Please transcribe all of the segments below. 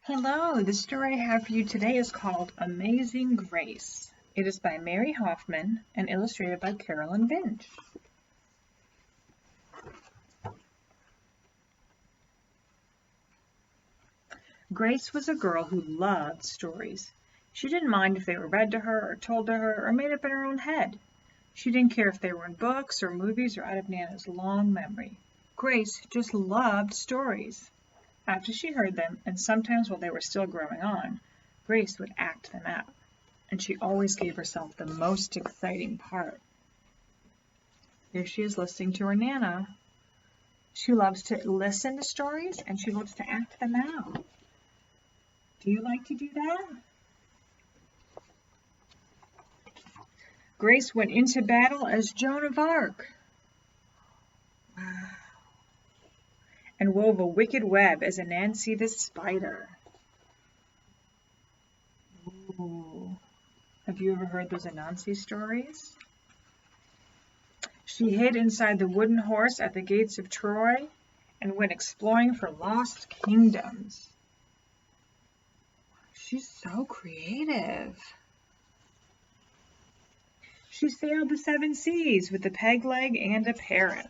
Hello, the story I have for you today is called Amazing Grace. It is by Mary Hoffman and illustrated by Caroline Binch. Grace was a girl who loved stories. She didn't mind if they were read to her or told to her or made up in her own head. She didn't care if they were in books or movies or out of Nana's long memory. Grace just loved stories. After she heard them, and sometimes while they were still growing on, Grace would act them out, and she always gave herself the most exciting part. Here she is listening to her Nana. She loves to listen to stories, and she loves to act them out. Do you like to do that? Grace went into battle as Joan of Arc. Wow. And wove a wicked web as Anansi the spider. Ooh. Have you ever heard those Anansi stories? She hid inside the wooden horse at the gates of Troy and went exploring for lost kingdoms. She's so creative. She sailed the 7 seas with a peg leg and a parrot.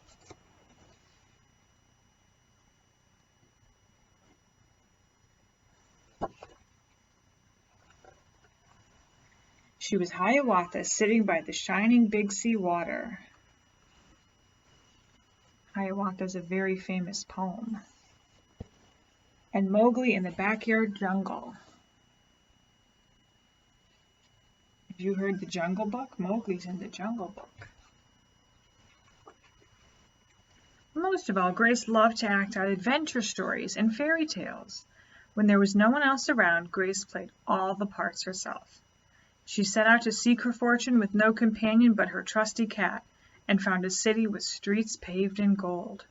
She was Hiawatha sitting by the shining big sea water. Hiawatha is a very famous poem. And Mowgli in the backyard jungle. Have you heard the Jungle Book? Mowgli's in the Jungle Book. Most of all, Grace loved to act out adventure stories and fairy tales. When there was no one else around, Grace played all the parts herself. She set out to seek her fortune with no companion but her trusty cat, and found a city with streets paved in gold.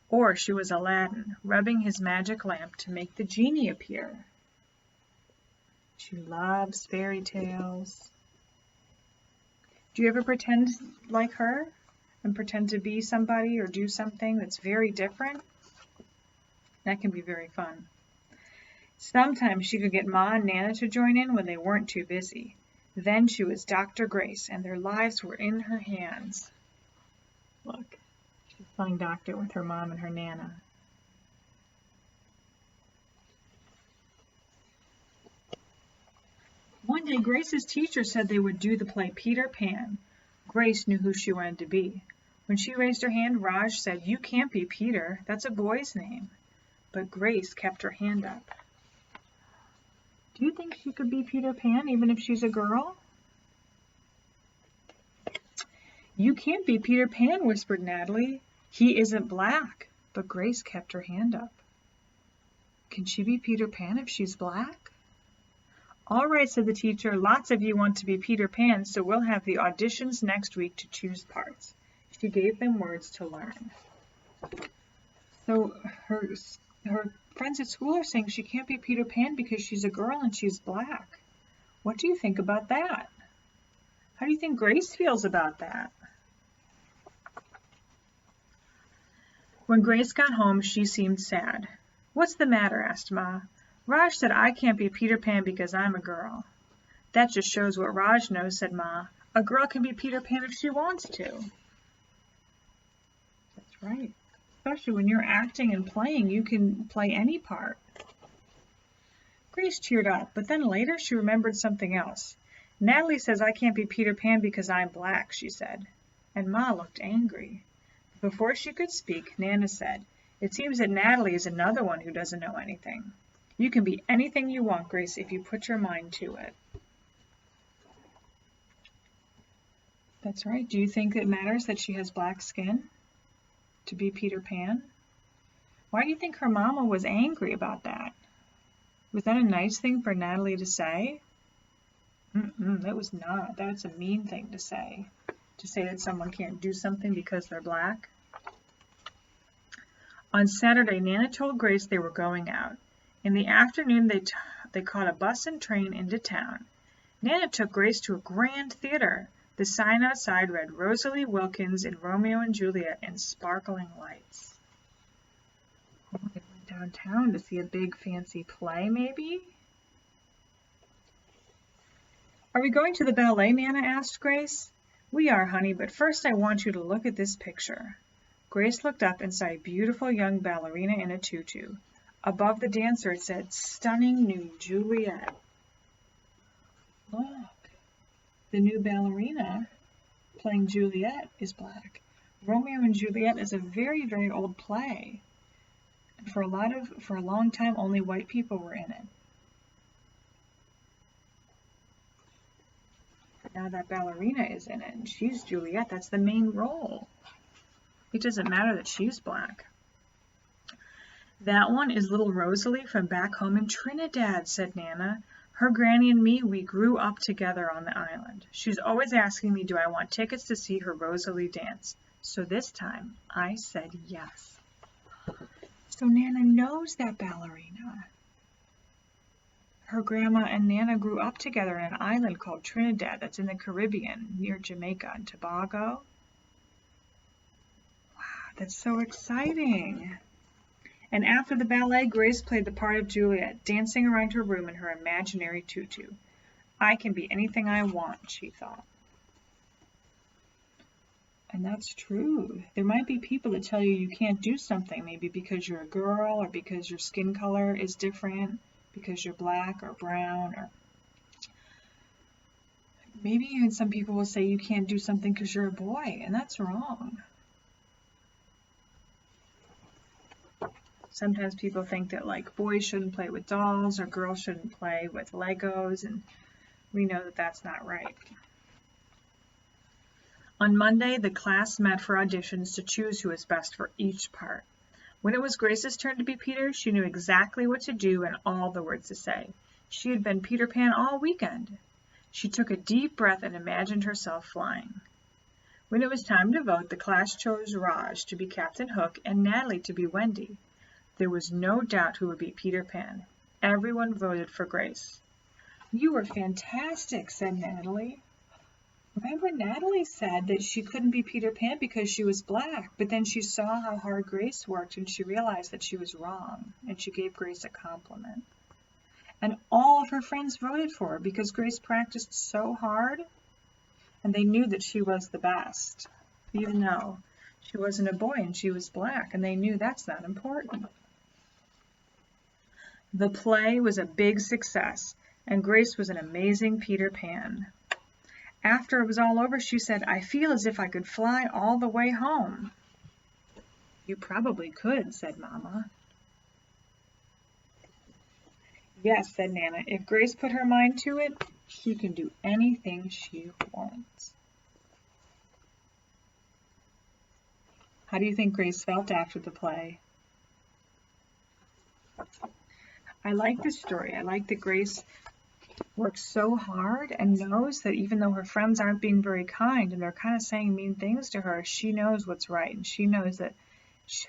Or she was Aladdin, rubbing his magic lamp to make the genie appear. She loves fairy tales. Do you ever pretend like her and pretend to be somebody or do something that's very different? That can be very fun. Sometimes she could get Ma and Nana to join in when they weren't too busy. Then she was Dr. Grace, and their lives were in her hands. Look, she's playing doctor with her mom and her Nana. One day, Grace's teacher said they would do the play Peter Pan. Grace knew who she wanted to be. When she raised her hand, Raj said, "You can't be Peter. That's a boy's name." But Grace kept her hand up. Do you think she could be Peter Pan even if she's a girl? "You can't be Peter Pan," whispered Natalie. "He isn't black." But Grace kept her hand up. Can she be Peter Pan if she's black? "All right," said the teacher. "Lots of you want to be Peter Pan, so we'll have the auditions next week to choose parts." She gave them words to learn. So her friends at school are saying she can't be Peter Pan because she's a girl and she's black. What do you think about that? How do you think Grace feels about that? When Grace got home, she seemed sad. "What's the matter?" asked Ma. "Raj said I can't be Peter Pan because I'm a girl." "That just shows what Raj knows," said Ma. "A girl can be Peter Pan if she wants to." That's right. Especially when you're acting and playing, you can play any part. Grace cheered up, but then later she remembered something else. "Natalie says I can't be Peter Pan because I'm black," she said. And Ma looked angry. Before she could speak, Nana said, "It seems that Natalie is another one who doesn't know anything. You can be anything you want, Grace, if you put your mind to it." That's right. Do you think it matters that she has black skin to be Peter Pan? Why do you think her mama was angry about that? Was that a nice thing for Natalie to say? That was not. That's a mean thing to say that someone can't do something because they're black. On Saturday, Nana told Grace they were going out. In the afternoon, they caught a bus and train into town. Nana took Grace to a grand theater. The sign outside read Rosalie Wilkins in Romeo and Juliet in sparkling lights. Oh, they went downtown to see a big fancy play, maybe? Are we going to the ballet, Nana asked Grace. We are, honey, but first I want you to look at this picture. Grace looked up and saw a beautiful young ballerina in a tutu. Above the dancer it said, Stunning New Juliet. Look, the new ballerina playing Juliet is black. Romeo and Juliet is a very, very old play. And for a long time, only white people were in it. Now that ballerina is in it, and she's Juliet. That's the main role. It doesn't matter that she's black. That one is little Rosalie from back home in Trinidad, said Nana. Her granny and me, we grew up together on the island. She's always asking me, do I want tickets to see her Rosalie dance? So this time, I said yes. So Nana knows that ballerina. Her grandma and Nana grew up together on an island called Trinidad that's in the Caribbean, near Jamaica and Tobago. Wow, that's so exciting. And after the ballet, Grace played the part of Juliet, dancing around her room in her imaginary tutu. I can be anything I want, she thought. And that's true. There might be people that tell you you can't do something, maybe because you're a girl or because your skin color is different, because you're black or brown, or maybe even some people will say you can't do something because you're a boy, and that's wrong. Sometimes people think that like boys shouldn't play with dolls or girls shouldn't play with Legos, and we know that that's not right. On Monday, the class met for auditions to choose who was best for each part. When it was Grace's turn to be Peter, she knew exactly what to do and all the words to say. She had been Peter Pan all weekend. She took a deep breath and imagined herself flying. When it was time to vote, the class chose Raj to be Captain Hook and Natalie to be Wendy. There was no doubt who would be Peter Pan. Everyone voted for Grace. You were fantastic, said Natalie. Remember, Natalie said that she couldn't be Peter Pan because she was black, but then she saw how hard Grace worked and she realized that she was wrong, and she gave Grace a compliment. And all of her friends voted for her because Grace practiced so hard, and they knew that she was the best, even though she wasn't a boy and she was black, and they knew that's not important. The play was a big success, and Grace was an amazing Peter Pan. After it was all over, she said, I feel as if I could fly all the way home. You probably could, said Mama. Yes, said Nana. If Grace put her mind to it, she can do anything she wants. How do you think Grace felt after the play? I like this story. I like that Grace works so hard and knows that even though her friends aren't being very kind and they're kind of saying mean things to her, she knows what's right, and she knows that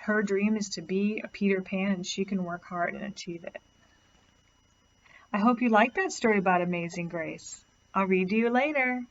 her dream is to be a Peter Pan, and she can work hard and achieve it. I hope you liked that story about Amazing Grace. I'll read to you later.